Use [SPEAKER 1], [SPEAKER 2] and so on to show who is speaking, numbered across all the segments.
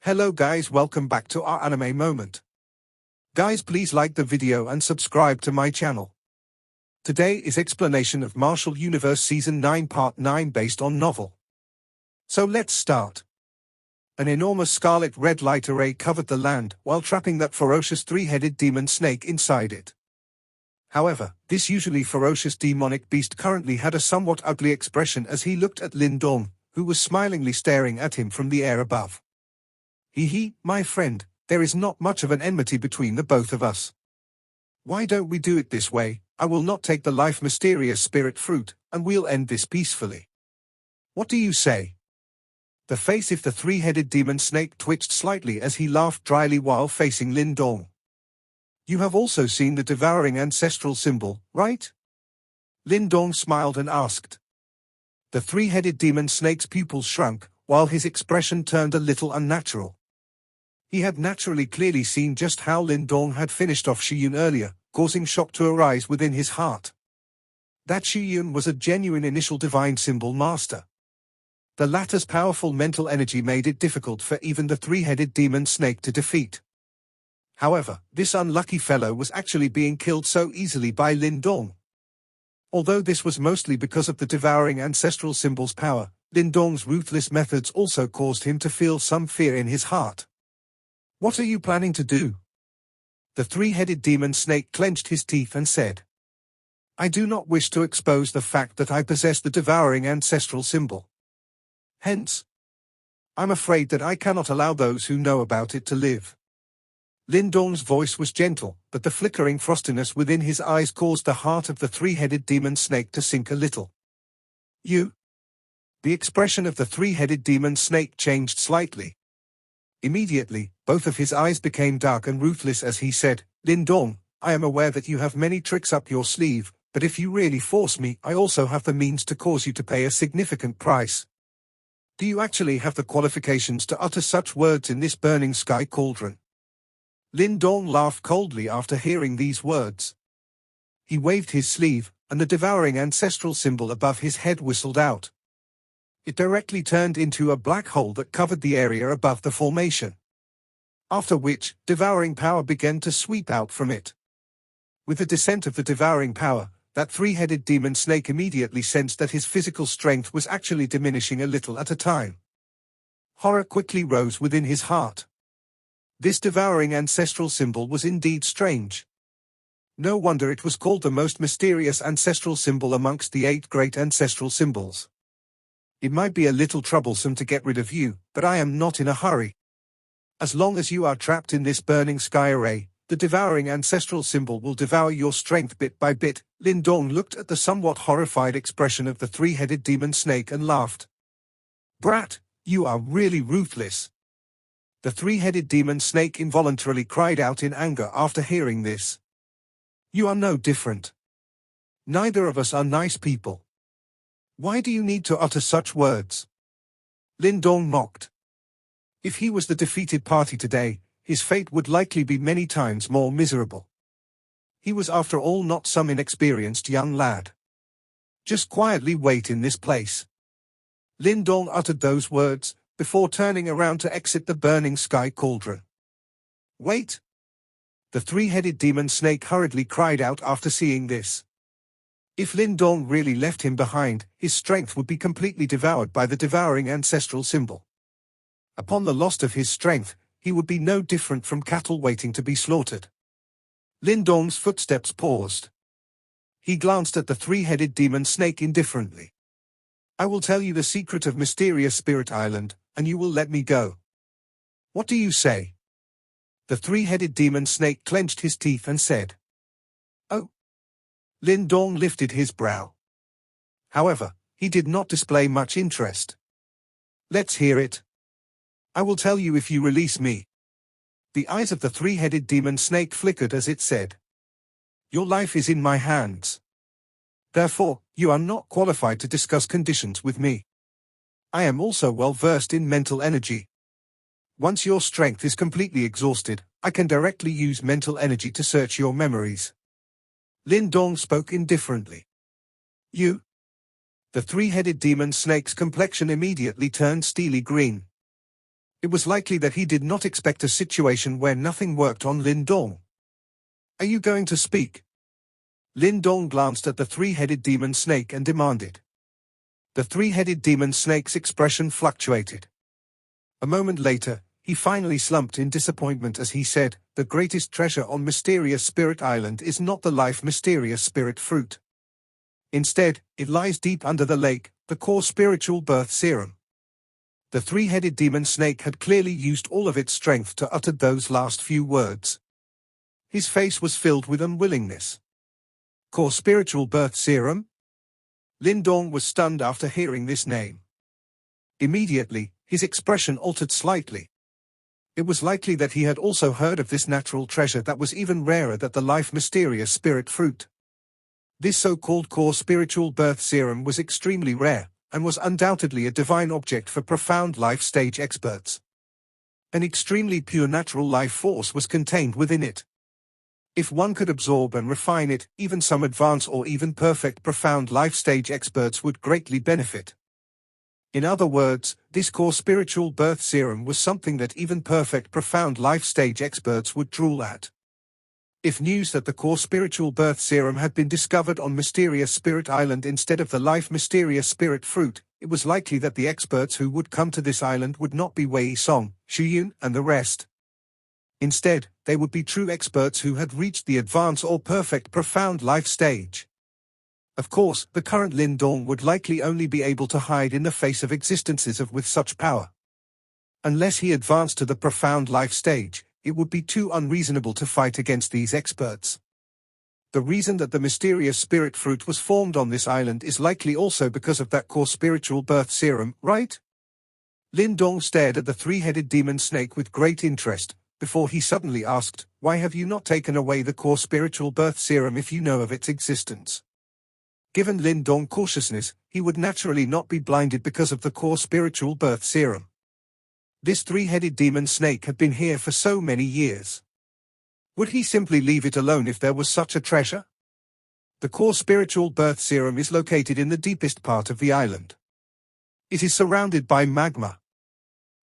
[SPEAKER 1] Hello guys, welcome back to our anime moment. Guys, please like the video and subscribe to my channel. Today is explanation of Martial Universe Season 9 Part 9 based on novel. So let's start. An enormous scarlet red light array covered the land while trapping that ferocious three-headed demon snake inside it. However, this usually ferocious demonic beast currently had a somewhat ugly expression as he looked at Lindong, who was smilingly staring at him from the air above. Hee, my friend, there is not much of an enmity between the both of us. Why don't we do it this way? I will not take the life mysterious spirit fruit, and we'll end this peacefully. What do you say? The face of the three-headed demon snake twitched slightly as he laughed dryly while facing Lindong. You have also seen the devouring ancestral symbol, right? Lindong smiled and asked. The three-headed demon snake's pupils shrunk, while his expression turned a little unnatural. He had naturally clearly seen just how Lindong had finished off Shiyun earlier, causing shock to arise within his heart. That Shiyun was a genuine initial divine symbol master. The latter's powerful mental energy made it difficult for even the three-headed demon snake to defeat. However, this unlucky fellow was actually being killed so easily by Lindong. Although this was mostly because of the devouring ancestral symbol's power, Lindong's ruthless methods also caused him to feel some fear in his heart. What are you planning to do? The three-headed demon snake clenched his teeth and said. I do not wish to expose the fact that I possess the devouring ancestral symbol. Hence, I'm afraid that I cannot allow those who know about it to live. Lindong's voice was gentle, but the flickering frostiness within his eyes caused the heart of the three-headed demon snake to sink a little. You? The expression of the three-headed demon snake changed slightly. Immediately, both of his eyes became dark and ruthless as he said, Lindong, I am aware that you have many tricks up your sleeve, but if you really force me, I also have the means to cause you to pay a significant price. Do you actually have the qualifications to utter such words in this burning sky cauldron? Lindong laughed coldly after hearing these words. He waved his sleeve, and the devouring ancestral symbol above his head whistled out. It directly turned into a black hole that covered the area above the formation. After which, devouring power began to sweep out from it. With the descent of the devouring power, that three-headed demon snake immediately sensed that his physical strength was actually diminishing a little at a time. Horror quickly rose within his heart. This devouring ancestral symbol was indeed strange. No wonder it was called the most mysterious ancestral symbol amongst the 8 great ancestral symbols. It might be a little troublesome to get rid of you, but I am not in a hurry. As long as you are trapped in this burning sky array, the devouring ancestral symbol will devour your strength bit by bit. Lindong looked at the somewhat horrified expression of the three-headed demon snake and laughed. Brat, you are really ruthless. The three-headed demon snake involuntarily cried out in anger after hearing this. You are no different. Neither of us are nice people. Why do you need to utter such words? Lindong mocked. If he was the defeated party today, his fate would likely be many times more miserable. He was after all not some inexperienced young lad. Just quietly wait in this place. Lindong uttered those words, before turning around to exit the burning sky cauldron. Wait! The three-headed demon snake hurriedly cried out after seeing this. If Lindong really left him behind, his strength would be completely devoured by the devouring ancestral symbol. Upon the loss of his strength, he would be no different from cattle waiting to be slaughtered. Lindong's footsteps paused. He glanced at the three-headed demon snake indifferently. I will tell you the secret of Mysterious Spirit Island, and you will let me go. What do you say? The three-headed demon snake clenched his teeth and said. Oh. Lindong lifted his brow. However, he did not display much interest. Let's hear it. I will tell you if you release me. The eyes of the three-headed demon snake flickered as it said. Your life is in my hands. Therefore, you are not qualified to discuss conditions with me. I am also well versed in mental energy. Once your strength is completely exhausted, I can directly use mental energy to search your memories. Lindong spoke indifferently. You? The three-headed demon snake's complexion immediately turned steely green. It was likely that he did not expect a situation where nothing worked on Lindong. Are you going to speak? Lindong glanced at the three-headed demon snake and demanded. The three-headed demon snake's expression fluctuated. A moment later, he finally slumped in disappointment as he said, "The greatest treasure on Mysterious Spirit Island is not the life mysterious spirit fruit. Instead, it lies deep under the lake, the core spiritual birth serum." The three-headed demon snake had clearly used all of its strength to utter those last few words. His face was filled with unwillingness. Core spiritual birth serum? Lindong was stunned after hearing this name. Immediately, his expression altered slightly. It was likely that he had also heard of this natural treasure that was even rarer than the life mysterious spirit fruit. This so-called core spiritual birth serum was extremely rare, and was undoubtedly a divine object for profound life stage experts. An extremely pure natural life force was contained within it. If one could absorb and refine it, even some advanced or even perfect profound life stage experts would greatly benefit. In other words, this core spiritual birth serum was something that even perfect profound life stage experts would drool at. If news that the core spiritual birth serum had been discovered on Mysterious Spirit Island instead of the life mysterious spirit fruit, it was likely that the experts who would come to this island would not be Wei Song, Shuyun, and the rest. Instead, they would be true experts who had reached the advanced or perfect profound life stage. Of course, the current Lindong would likely only be able to hide in the face of existences with such power. Unless he advanced to the profound life stage, it would be too unreasonable to fight against these experts. The reason that the mysterious spirit fruit was formed on this island is likely also because of that core spiritual birth serum, right? Lindong stared at the three-headed demon snake with great interest, before he suddenly asked, "Why have you not taken away the core spiritual birth serum if you know of its existence?" Given Lindong's cautiousness, he would naturally not be blinded because of the core spiritual birth serum. This three-headed demon snake had been here for so many years. Would he simply leave it alone if there was such a treasure? The core spiritual birth serum is located in the deepest part of the island. It is surrounded by magma.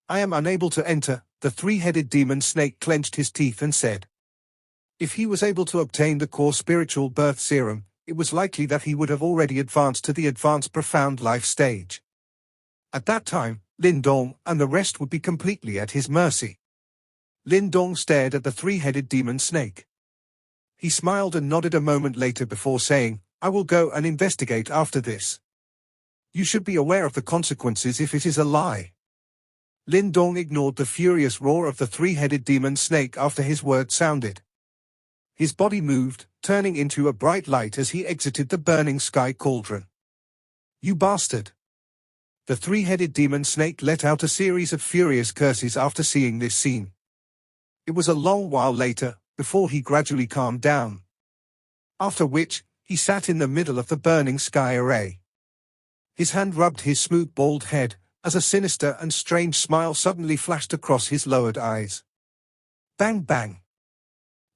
[SPEAKER 1] I am unable to enter, the three-headed demon snake clenched his teeth and said. If he was able to obtain the core spiritual birth serum, it was likely that he would have already advanced to the advanced profound life stage. At that time, Lindong and the rest would be completely at his mercy. Lindong stared at the three-headed demon snake. He smiled and nodded a moment later before saying, "I will go and investigate after this. You should be aware of the consequences if it is a lie." Lindong ignored the furious roar of the three-headed demon snake after his words sounded. His body moved, turning into a bright light as he exited the burning sky cauldron. "You bastard!" The three-headed demon snake let out a series of furious curses after seeing this scene. It was a long while later, before he gradually calmed down. After which, he sat in the middle of the burning sky array. His hand rubbed his smooth bald head, as a sinister and strange smile suddenly flashed across his lowered eyes. Bang bang!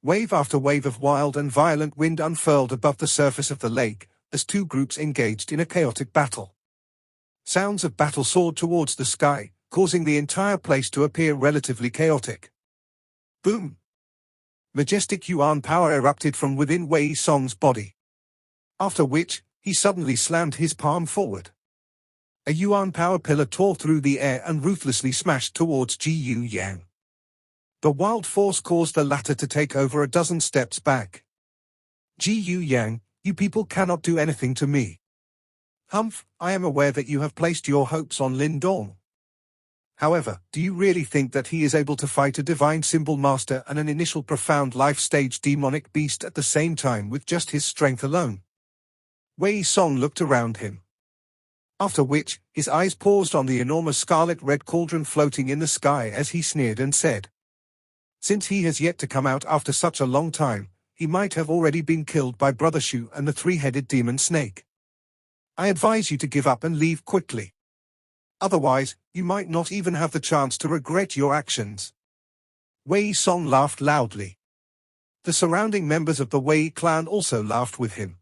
[SPEAKER 1] Wave after wave of wild and violent wind unfurled above the surface of the lake, as two groups engaged in a chaotic battle. Sounds of battle soared towards the sky, causing the entire place to appear relatively chaotic. Boom! Majestic Yuan power erupted from within Wei Song's body. After which, he suddenly slammed his palm forward. A Yuan power pillar tore through the air and ruthlessly smashed towards Ji Yu Yang. The wild force caused the latter to take over a dozen steps back. Ji Yu Yang, you people cannot do anything to me. Humph, I am aware that you have placed your hopes on Lindong. However, do you really think that he is able to fight a divine symbol master and an initial profound life stage demonic beast at the same time with just his strength alone? Wei Song looked around him. After which, his eyes paused on the enormous scarlet-red cauldron floating in the sky as he sneered and said, "Since he has yet to come out after such a long time, he might have already been killed by Brother Shu and the three-headed demon snake. I advise you to give up and leave quickly. Otherwise, you might not even have the chance to regret your actions." Wei Song laughed loudly. The surrounding members of the Wei clan also laughed with him.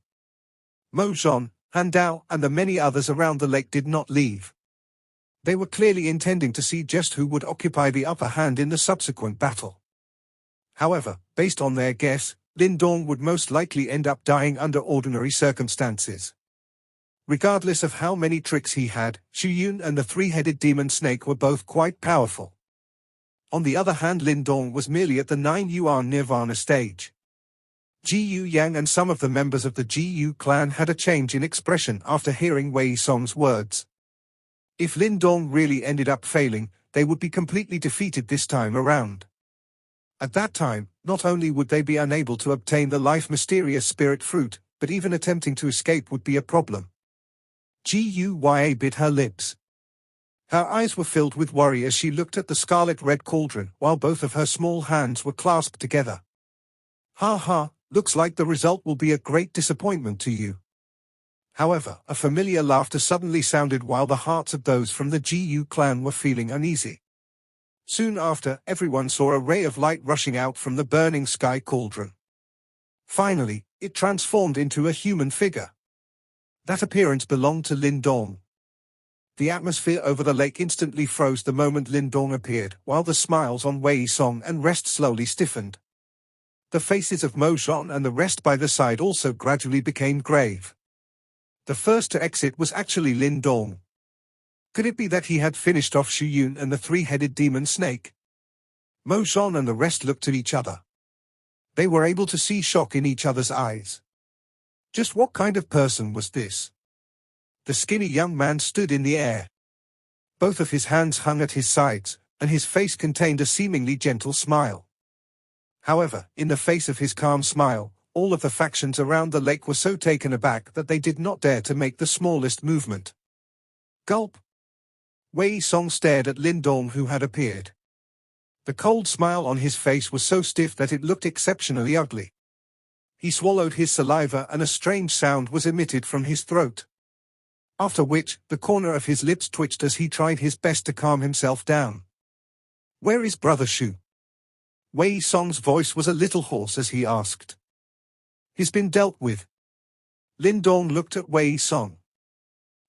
[SPEAKER 1] Mo Zhon, Han Dao, and the many others around the lake did not leave. They were clearly intending to see just who would occupy the upper hand in the subsequent battle. However, based on their guess, Lindong would most likely end up dying under ordinary circumstances. Regardless of how many tricks he had, Xu Yun and the three-headed demon snake were both quite powerful. On the other hand, Lindong was merely at the 9-yuan nirvana stage. Ji Yu Yang and some of the members of the Ji Yu clan had a change in expression after hearing Wei Song's words. If Lindong really ended up failing, they would be completely defeated this time around. At that time, not only would they be unable to obtain the life-mysterious spirit fruit, but even attempting to escape would be a problem. Ji Yu bit her lips. Her eyes were filled with worry as she looked at the scarlet-red cauldron while both of her small hands were clasped together. Ha ha, looks like the result will be a great disappointment to you. However, a familiar laughter suddenly sounded while the hearts of those from the Ji Yu clan were feeling uneasy. Soon after, everyone saw a ray of light rushing out from the burning sky cauldron. Finally, it transformed into a human figure. That appearance belonged to Lindong. The atmosphere over the lake instantly froze the moment Lindong appeared, while the smiles on Wei Song and rest slowly stiffened. The faces of Mo Zhon and the rest by the side also gradually became grave. The first to exit was actually Lindong. Could it be that he had finished off Xu Yun and the three-headed demon snake? Mo Zhon and the rest looked at each other. They were able to see shock in each other's eyes. Just what kind of person was this? The skinny young man stood in the air. Both of his hands hung at his sides, and his face contained a seemingly gentle smile. However, in the face of his calm smile, all of the factions around the lake were so taken aback that they did not dare to make the smallest movement. Gulp! Wei Song stared at Lindong, who had appeared. The cold smile on his face was so stiff that it looked exceptionally ugly. He swallowed his saliva and a strange sound was emitted from his throat. After which, the corner of his lips twitched as he tried his best to calm himself down. Where is Brother Xu? Wei Song's voice was a little hoarse as he asked. He's been dealt with. Lindong looked at Wei Song.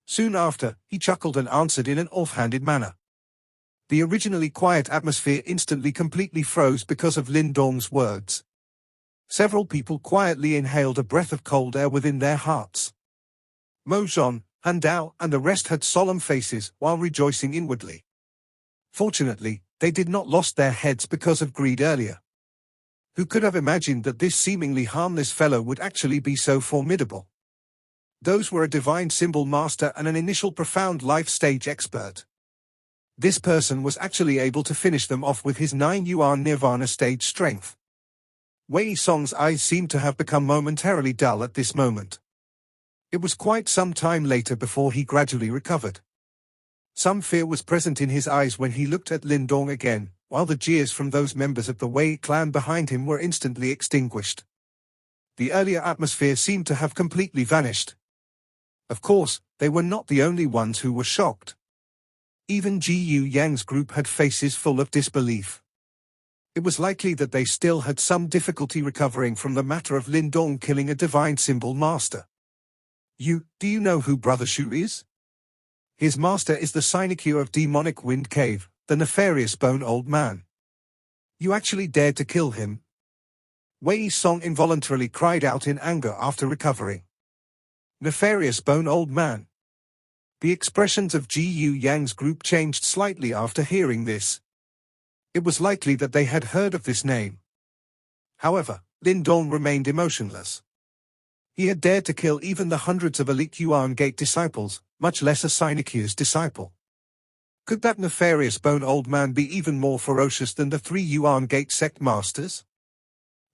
[SPEAKER 1] Soon after, he chuckled and answered in an offhanded manner. The originally quiet atmosphere instantly completely froze because of Lindong's words. Several people quietly inhaled a breath of cold air within their hearts. Mo Zhon, Han Dao, and the rest had solemn faces while rejoicing inwardly. Fortunately, they did not lost their heads because of greed earlier. Who could have imagined that this seemingly harmless fellow would actually be so formidable? Those were a divine symbol master and an initial profound life stage expert. This person was actually able to finish them off with his 9-yuan nirvana stage strength. Wei Song's eyes seemed to have become momentarily dull at this moment. It was quite some time later before he gradually recovered. Some fear was present in his eyes when he looked at Lindong again, while the jeers from those members of the Wei clan behind him were instantly extinguished. The earlier atmosphere seemed to have completely vanished. Of course, they were not the only ones who were shocked. Even Ji Yu Yang's group had faces full of disbelief. It was likely that they still had some difficulty recovering from the matter of Lindong killing a divine symbol master. Do you know who Brother Xu is? His master is the Sinecure of Demonic Wind Cave, the nefarious Bone Old Man. You actually dared to kill him? Wei Song involuntarily cried out in anger after recovering. Nefarious Bone Old Man. The expressions of Ji Yu Yang's group changed slightly after hearing this. It was likely that they had heard of this name. However, Lindong remained emotionless. He had dared to kill even the hundreds of elite Yuan Gate disciples, much less a Sinecure's disciple. Could that nefarious Bone Old Man be even more ferocious than the 3 Yuan Gate sect masters?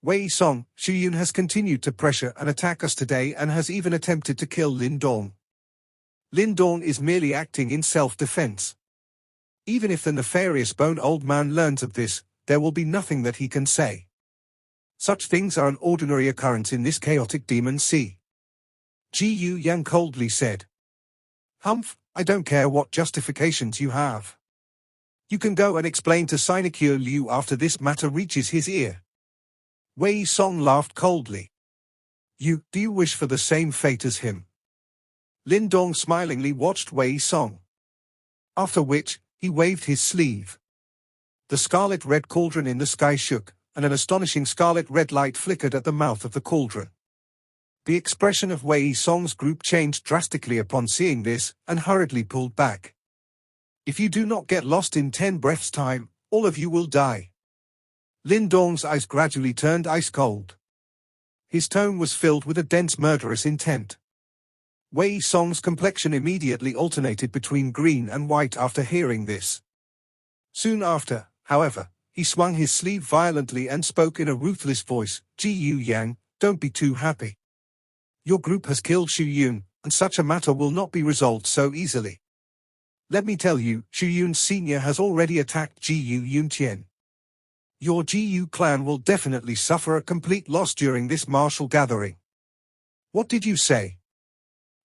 [SPEAKER 1] Wei Song, Xu Yun has continued to pressure and attack us today and has even attempted to kill Lindong. Lindong is merely acting in self-defense. Even if the nefarious Bone Old Man learns of this, there will be nothing that he can say. Such things are an ordinary occurrence in this chaotic demon sea. Ji Yu Yang coldly said. Humph, I don't care what justifications you have. You can go and explain to Sinecure Liu after this matter reaches his ear. Wei Song laughed coldly. Do you wish for the same fate as him? Lindong smilingly watched Wei Song. After which, he waved his sleeve. The scarlet-red cauldron in the sky shook, and an astonishing scarlet-red light flickered at the mouth of the cauldron. The expression of Wei Song's group changed drastically upon seeing this, and hurriedly pulled back. "If you do not get lost in 10 breaths' time, all of you will die." Lindong's eyes gradually turned ice cold. His tone was filled with a dense murderous intent. Wei Song's complexion immediately alternated between green and white after hearing this. Soon after, however, he swung his sleeve violently and spoke in a ruthless voice, "Ji Yu Yang, don't be too happy. Your group has killed Xu Yun, and such a matter will not be resolved so easily. Let me tell you, Xu Yun Sr. has already attacked Ji Yu Yuntian. Your Ji Yu clan will definitely suffer a complete loss during this martial gathering." "What did you say?"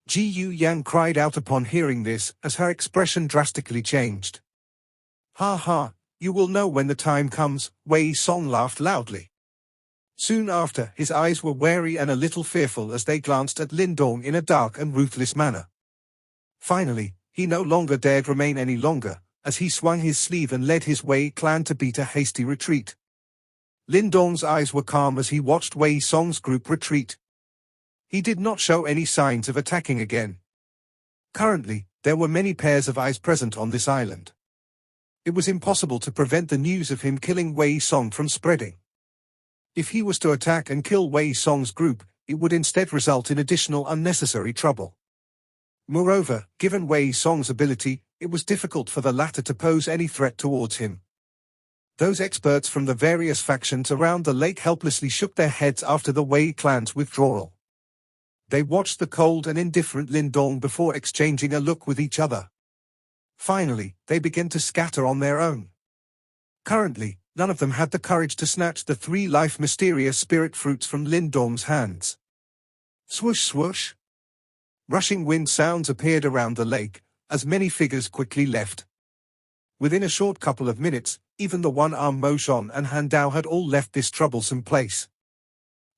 [SPEAKER 1] Ji Yu Yang cried out upon hearing this, as her expression drastically changed. "Ha ha, you will know when the time comes," Wei Song laughed loudly. Soon after, his eyes were wary and a little fearful as they glanced at Lindong in a dark and ruthless manner. Finally, he no longer dared remain any longer, as he swung his sleeve and led his Wei clan to beat a hasty retreat. Lindong's eyes were calm as he watched Wei Song's group retreat. He did not show any signs of attacking again. Currently, there were many pairs of eyes present on this island. It was impossible to prevent the news of him killing Wei Song from spreading. If he was to attack and kill Wei Song's group, it would instead result in additional unnecessary trouble. Moreover, given Wei Song's ability, it was difficult for the latter to pose any threat towards him. Those experts from the various factions around the lake helplessly shook their heads after the Wei clan's withdrawal. They watched the cold and indifferent Lindong before exchanging a look with each other. Finally, they began to scatter on their own. Currently, none of them had the courage to snatch the 3 life mysterious spirit fruits from Lindong's hands. Swoosh swoosh. Rushing wind sounds appeared around the lake, as many figures quickly left. Within a short couple of minutes, even the one-armed Mo Shon and Han Dao had all left this troublesome place.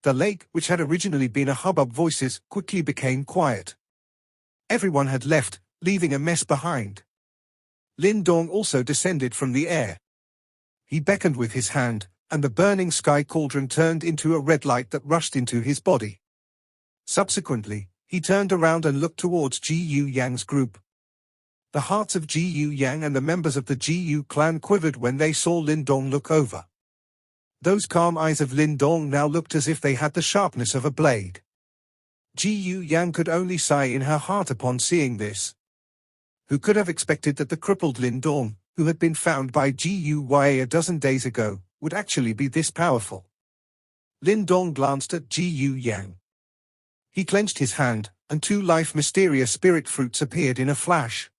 [SPEAKER 1] The lake, which had originally been a hubbub of voices, quickly became quiet. Everyone had left, leaving a mess behind. Lindong also descended from the air. He beckoned with his hand, and the burning sky cauldron turned into a red light that rushed into his body. Subsequently, he turned around and looked towards Ji Yu Yang's group. The hearts of Ji Yu Yang and the members of the Ji Yu clan quivered when they saw Lindong look over. Those calm eyes of Lindong now looked as if they had the sharpness of a blade. Ji Yu Yang could only sigh in her heart upon seeing this. Who could have expected that the crippled Lindong, who had been found by Guya a dozen days ago, would actually be this powerful? Lindong glanced at Ji Yu Yang. He clenched his hand, and 2 life mysterious spirit fruits appeared in a flash.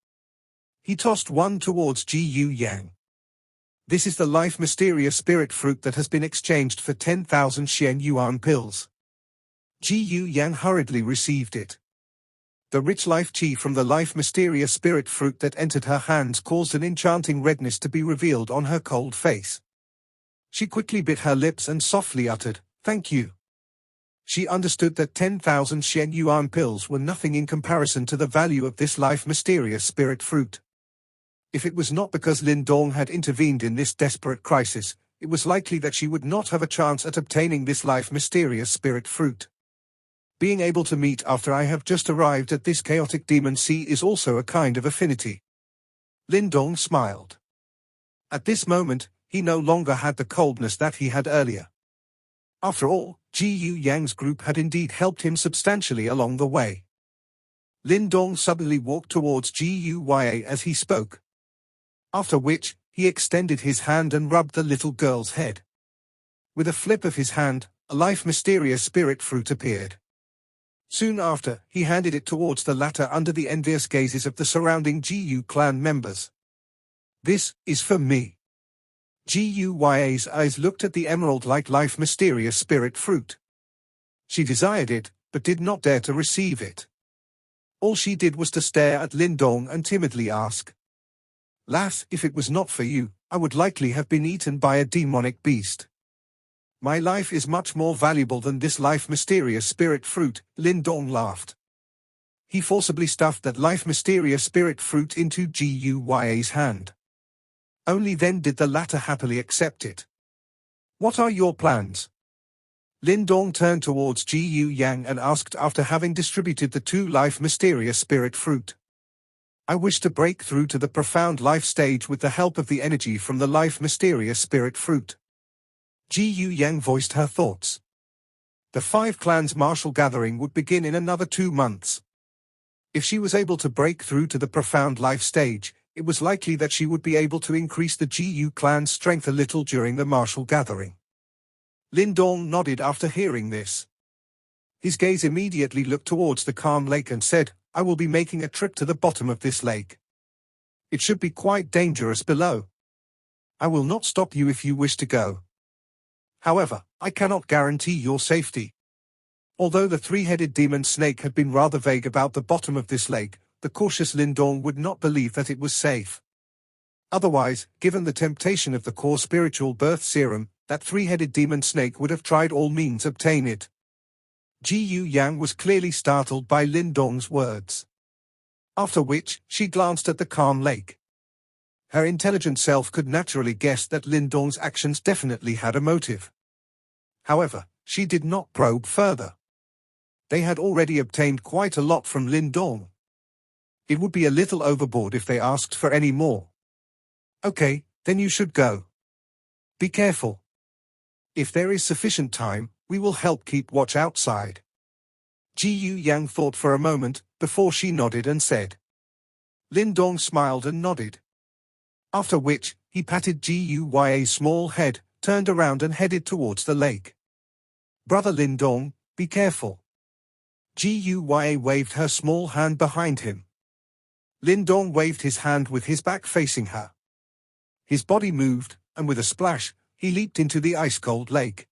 [SPEAKER 1] He tossed one towards Ji Yu Yang. "This is the life mysterious spirit fruit that has been exchanged for 10,000 Xian Yuan pills." Ji Yu Yang hurriedly received it. The rich life qi from the life mysterious spirit fruit that entered her hands caused an enchanting redness to be revealed on her cold face. She quickly bit her lips and softly uttered, "Thank you." She understood that 10,000 Xian Yuan pills were nothing in comparison to the value of this life mysterious spirit fruit. If it was not because Lindong had intervened in this desperate crisis, it was likely that she would not have a chance at obtaining this life mysterious spirit fruit. Being able to meet after I have just arrived at this chaotic demon sea is also a kind of affinity. Lindong smiled. At this moment, he no longer had the coldness that he had earlier. After all, Ji Yu Yang's group had indeed helped him substantially along the way. Lindong suddenly walked towards Guya as he spoke. After which, he extended his hand and rubbed the little girl's head. With a flip of his hand, a life mysterious spirit fruit appeared. Soon after, he handed it towards the latter under the envious gazes of the surrounding Ji Yu clan members. "This is for me." Guya's eyes looked at the emerald-like life mysterious spirit fruit. She desired it, but did not dare to receive it. All she did was to stare at Lindong and timidly ask, "Lass, if it was not for you, I would likely have been eaten by a demonic beast." "My life is much more valuable than this life mysterious spirit fruit," Lindong laughed. He forcibly stuffed that life mysterious spirit fruit into Guy's hand. Only then did the latter happily accept it. "What are your plans?" Lindong turned towards Gu Yang and asked after having distributed the 2 life mysterious spirit fruit. "I wish to break through to the profound life stage with the help of the energy from the life mysterious spirit fruit." Gu Yang voiced her thoughts. The 5 clans' martial gathering would begin in another 2 months. If she was able to break through to the profound life stage, it was likely that she would be able to increase the Gu clan's strength a little during the martial gathering. Lindong nodded after hearing this. His gaze immediately looked towards the calm lake and said, "I will be making a trip to the bottom of this lake. It should be quite dangerous below. I will not stop you if you wish to go. However, I cannot guarantee your safety." Although the 3-headed demon snake had been rather vague about the bottom of this lake, the cautious Lindong would not believe that it was safe. Otherwise, given the temptation of the core spiritual birth serum, that 3-headed demon snake would have tried all means to obtain it. Gu Yang was clearly startled by Lindong's words. After which, she glanced at the calm lake. Her intelligent self could naturally guess that Lindong's actions definitely had a motive. However, she did not probe further. They had already obtained quite a lot from Lindong. It would be a little overboard if they asked for any more. "Okay, then you should go. Be careful. If there is sufficient time, we will help keep watch outside." Gu Yang thought for a moment, before she nodded and said. Lindong smiled and nodded. After which, he patted Guy's small head, turned around and headed towards the lake. "Brother Lindong, be careful." Guy waved her small hand behind him. Lindong waved his hand with his back facing her. His body moved, and with a splash, he leaped into the ice-cold lake.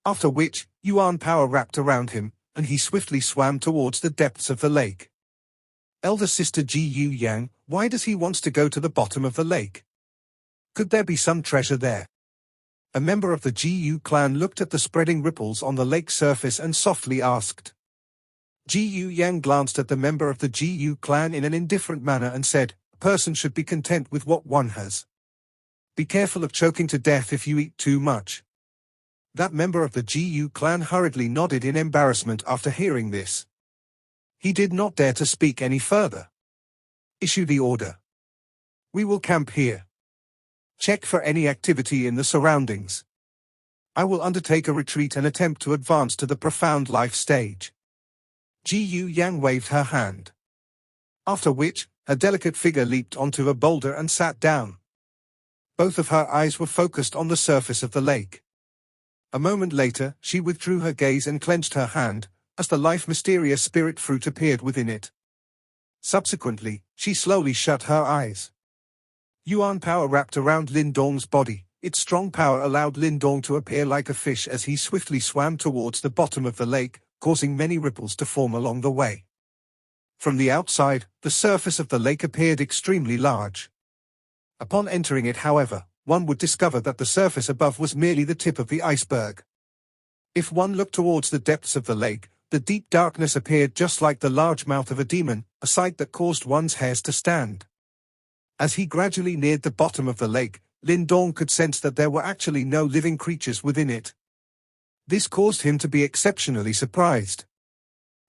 [SPEAKER 1] After which, Yuan power wrapped around him, and he swiftly swam towards the depths of the lake. Elder sister Gu Yang, why does he want to go to the bottom of the lake? Could there be some treasure there? A member of the Gu clan looked at the spreading ripples on the lake surface and softly asked. Gu Yang glanced at the member of the Gu clan in an indifferent manner and said, "A person should be content with what one has. Be careful of choking to death if you eat too much." That member of the Gu clan hurriedly nodded in embarrassment after hearing this. He did not dare to speak any further. "Issue the order. We will camp here. Check for any activity in the surroundings. I will undertake a retreat and attempt to advance to the profound life stage." Gu Yang waved her hand. After which, her delicate figure leaped onto a boulder and sat down. Both of her eyes were focused on the surface of the lake. A moment later, she withdrew her gaze and clenched her hand, as the life mysterious spirit fruit appeared within it. Subsequently, she slowly shut her eyes. Yuan power wrapped around Lindong's body. Its strong power allowed Lindong to appear like a fish as he swiftly swam towards the bottom of the lake, causing many ripples to form along the way. From the outside, the surface of the lake appeared extremely large. Upon entering it, however, one would discover that the surface above was merely the tip of the iceberg. If one looked towards the depths of the lake, the deep darkness appeared just like the large mouth of a demon, a sight that caused one's hairs to stand. As he gradually neared the bottom of the lake, Lindong could sense that there were actually no living creatures within it. This caused him to be exceptionally surprised.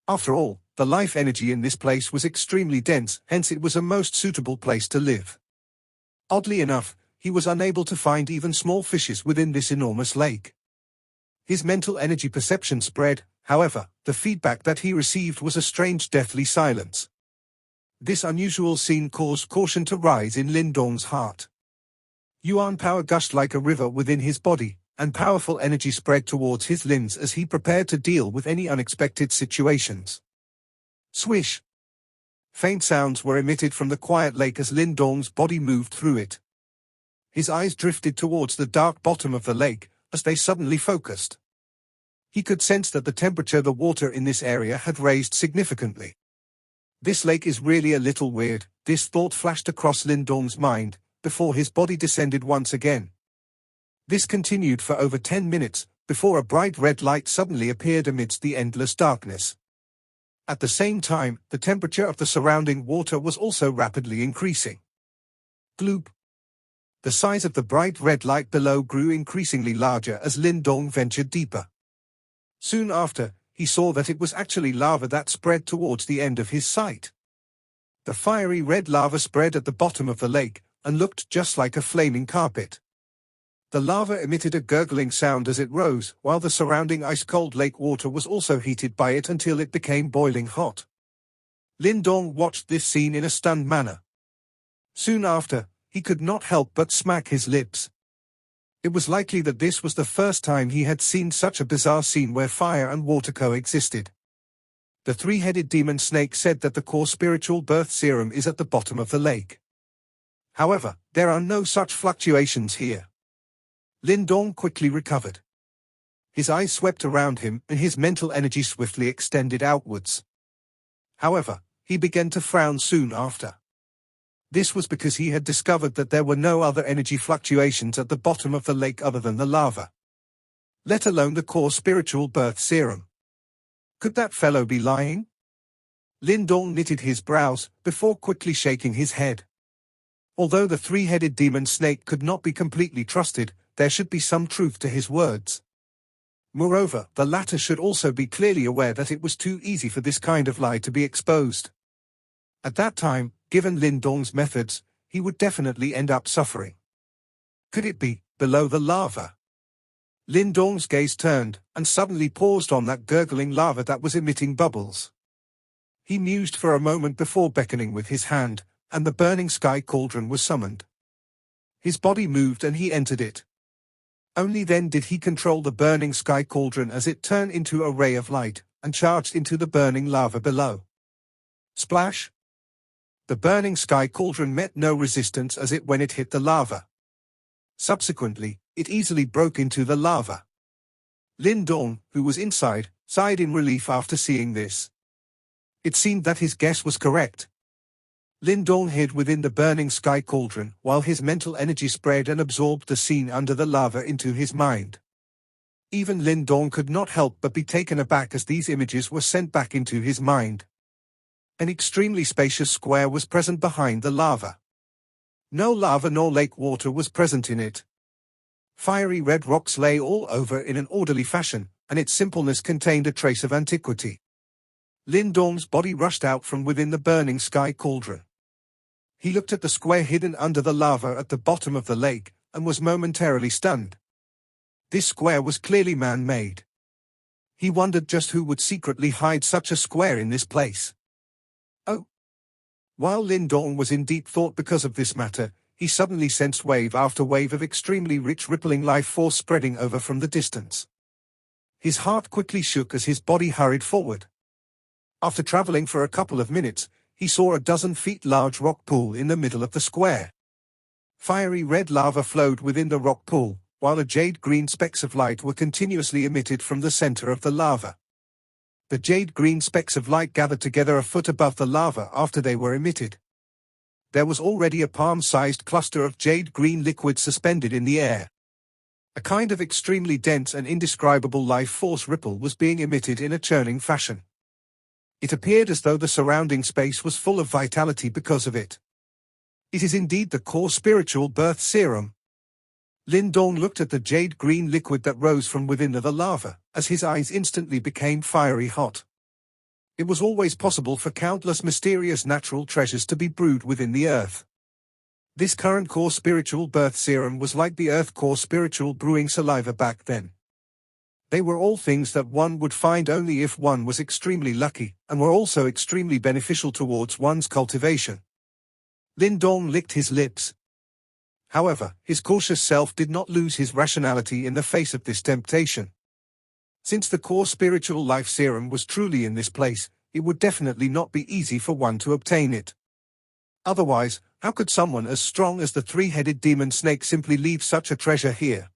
[SPEAKER 1] After all, the life energy in this place was extremely dense, hence it was a most suitable place to live. Oddly enough, he was unable to find even small fishes within this enormous lake. His mental energy perception spread, however, the feedback that he received was a strange deathly silence. This unusual scene caused caution to rise in Lindong's heart. Yuan power gushed like a river within his body, and powerful energy spread towards his limbs as he prepared to deal with any unexpected situations. Swish! Faint sounds were emitted from the quiet lake as Lindong's body moved through it. His eyes drifted towards the dark bottom of the lake, as they suddenly focused. He could sense that the temperature of the water in this area had raised significantly. This lake is really a little weird, this thought flashed across Lindong's mind, before his body descended once again. This continued for over 10 minutes, before a bright red light suddenly appeared amidst the endless darkness. At the same time, the temperature of the surrounding water was also rapidly increasing. Gloop. The size of the bright red light below grew increasingly larger as Lindong ventured deeper. Soon after, he saw that it was actually lava that spread towards the end of his sight. The fiery red lava spread at the bottom of the lake, and looked just like a flaming carpet. The lava emitted a gurgling sound as it rose, while the surrounding ice-cold lake water was also heated by it until it became boiling hot. Lindong watched this scene in a stunned manner. Soon after, he could not help but smack his lips. It was likely that this was the first time he had seen such a bizarre scene where fire and water coexisted. The three-headed demon snake said that the core spiritual birth serum is at the bottom of the lake. However, there are no such fluctuations here. Lindong quickly recovered. His eyes swept around him and his mental energy swiftly extended outwards. However, he began to frown soon after. This was because he had discovered that there were no other energy fluctuations at the bottom of the lake other than the lava. Let alone the core spiritual birth serum. Could that fellow be lying? Lindong knitted his brows, before quickly shaking his head. Although the three-headed demon snake could not be completely trusted, there should be some truth to his words. Moreover, the latter should also be clearly aware that it was too easy for this kind of lie to be exposed. At that time, given Lindong's methods, he would definitely end up suffering. Could it be below the lava? Lindong's gaze turned, and suddenly paused on that gurgling lava that was emitting bubbles. He mused for a moment before beckoning with his hand, and the burning sky cauldron was summoned. His body moved and he entered it. Only then did he control the burning sky cauldron as it turned into a ray of light, and charged into the burning lava below. Splash! The burning sky cauldron met no resistance when it hit the lava. Subsequently, it easily broke into the lava. Lindong, who was inside, sighed in relief after seeing this. It seemed that his guess was correct. Lindong hid within the burning sky cauldron, while his mental energy spread and absorbed the scene under the lava into his mind. Even Lindong could not help but be taken aback as these images were sent back into his mind. An extremely spacious square was present behind the lava. No lava nor lake water was present in it. Fiery red rocks lay all over in an orderly fashion, and its simpleness contained a trace of antiquity. Lindong's body rushed out from within the burning sky cauldron. He looked at the square hidden under the lava at the bottom of the lake, and was momentarily stunned. This square was clearly man-made. He wondered just who would secretly hide such a square in this place. Oh! While Lindong was in deep thought because of this matter, he suddenly sensed wave after wave of extremely rich rippling life force spreading over from the distance. His heart quickly shook as his body hurried forward. After traveling for a couple of minutes, he saw a 12 feet large rock pool in the middle of the square. Fiery red lava flowed within the rock pool, while the jade-green specks of light were continuously emitted from the center of the lava. The jade-green specks of light gathered together a foot above the lava after they were emitted. There was already a palm-sized cluster of jade-green liquid suspended in the air. A kind of extremely dense and indescribable life force ripple was being emitted in a churning fashion. It appeared as though the surrounding space was full of vitality because of it. It is indeed the core spiritual birth serum. Lindong looked at the jade-green liquid that rose from within the lava, as his eyes instantly became fiery hot. It was always possible for countless mysterious natural treasures to be brewed within the earth. This current core spiritual birth serum was like the earth core spiritual brewing saliva back then. They were all things that one would find only if one was extremely lucky, and were also extremely beneficial towards one's cultivation. Lindong licked his lips. However, his cautious self did not lose his rationality in the face of this temptation. Since the core spiritual life serum was truly in this place, it would definitely not be easy for one to obtain it. Otherwise, how could someone as strong as the three-headed demon snake simply leave such a treasure here?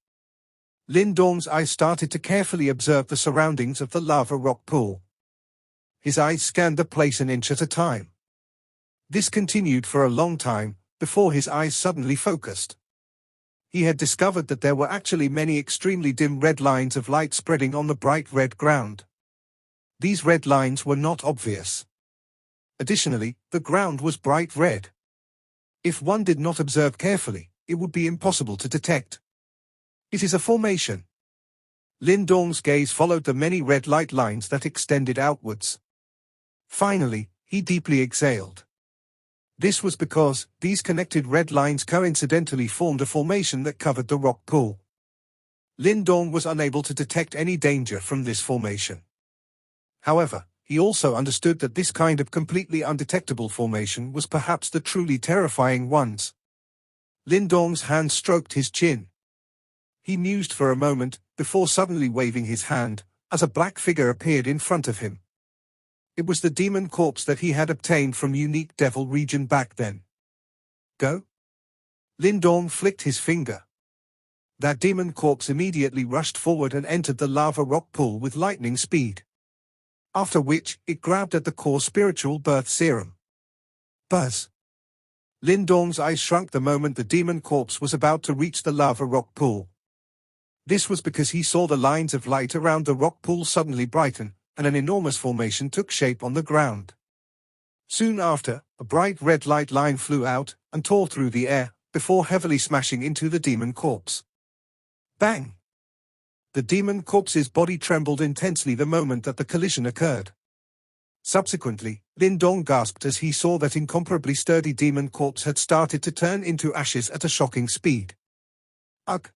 [SPEAKER 1] Lindong's eyes started to carefully observe the surroundings of the lava rock pool. His eyes scanned the place an inch at a time. This continued for a long time, before his eyes suddenly focused. He had discovered that there were actually many extremely dim red lines of light spreading on the bright red ground. These red lines were not obvious. Additionally, the ground was bright red. If one did not observe carefully, it would be impossible to detect. It is a formation. Lindong's gaze followed the many red light lines that extended outwards. Finally, he deeply exhaled. This was because these connected red lines coincidentally formed a formation that covered the rock pool. Lindong was unable to detect any danger from this formation. However, he also understood that this kind of completely undetectable formation was perhaps the truly terrifying ones. Lindong's hand stroked his chin. He mused for a moment, before suddenly waving his hand, as a black figure appeared in front of him. It was the demon corpse that he had obtained from Unique Devil region back then. Go? Lindong flicked his finger. That demon corpse immediately rushed forward and entered the lava rock pool with lightning speed. After which, it grabbed at the core spiritual birth serum. Buzz. Lindong's eyes shrunk the moment the demon corpse was about to reach the lava rock pool. This was because he saw the lines of light around the rock pool suddenly brighten, and an enormous formation took shape on the ground. Soon after, a bright red light line flew out and tore through the air, before heavily smashing into the demon corpse. Bang! The demon corpse's body trembled intensely the moment that the collision occurred. Subsequently, Lindong gasped as he saw that incomparably sturdy demon corpse had started to turn into ashes at a shocking speed. Ugh!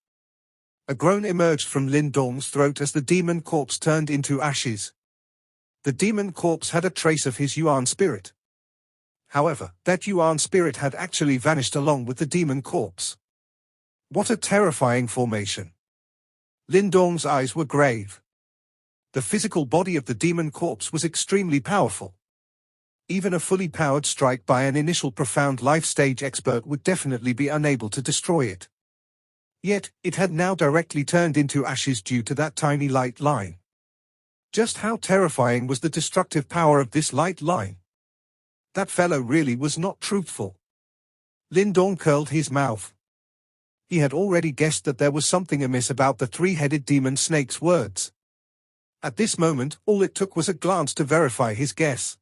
[SPEAKER 1] A groan emerged from Lindong's throat as the demon corpse turned into ashes. The demon corpse had a trace of his Yuan spirit. However, that Yuan spirit had actually vanished along with the demon corpse. What a terrifying formation! Lindong's eyes were grave. The physical body of the demon corpse was extremely powerful. Even a fully powered strike by an initial profound life stage expert would definitely be unable to destroy it. Yet, it had now directly turned into ashes due to that tiny light line. Just how terrifying was the destructive power of this light line? That fellow really was not truthful. Lindong curled his mouth. He had already guessed that there was something amiss about the three-headed demon snake's words. At this moment, all it took was a glance to verify his guess.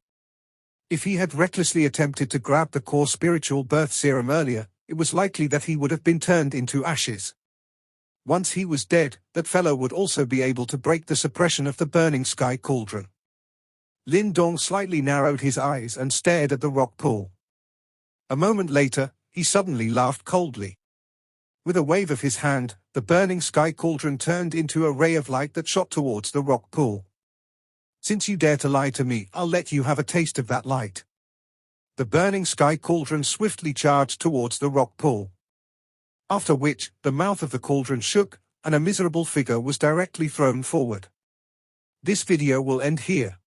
[SPEAKER 1] If he had recklessly attempted to grab the core spiritual birth serum earlier, it was likely that he would have been turned into ashes. Once he was dead, that fellow would also be able to break the suppression of the burning sky cauldron. Lindong slightly narrowed his eyes and stared at the rock pool. A moment later, he suddenly laughed coldly. With a wave of his hand, the burning sky cauldron turned into a ray of light that shot towards the rock pool. Since you dare to lie to me, I'll let you have a taste of that light. The burning sky cauldron swiftly charged towards the rock pool. After which, the mouth of the cauldron shook, and a miserable figure was directly thrown forward. This video will end here.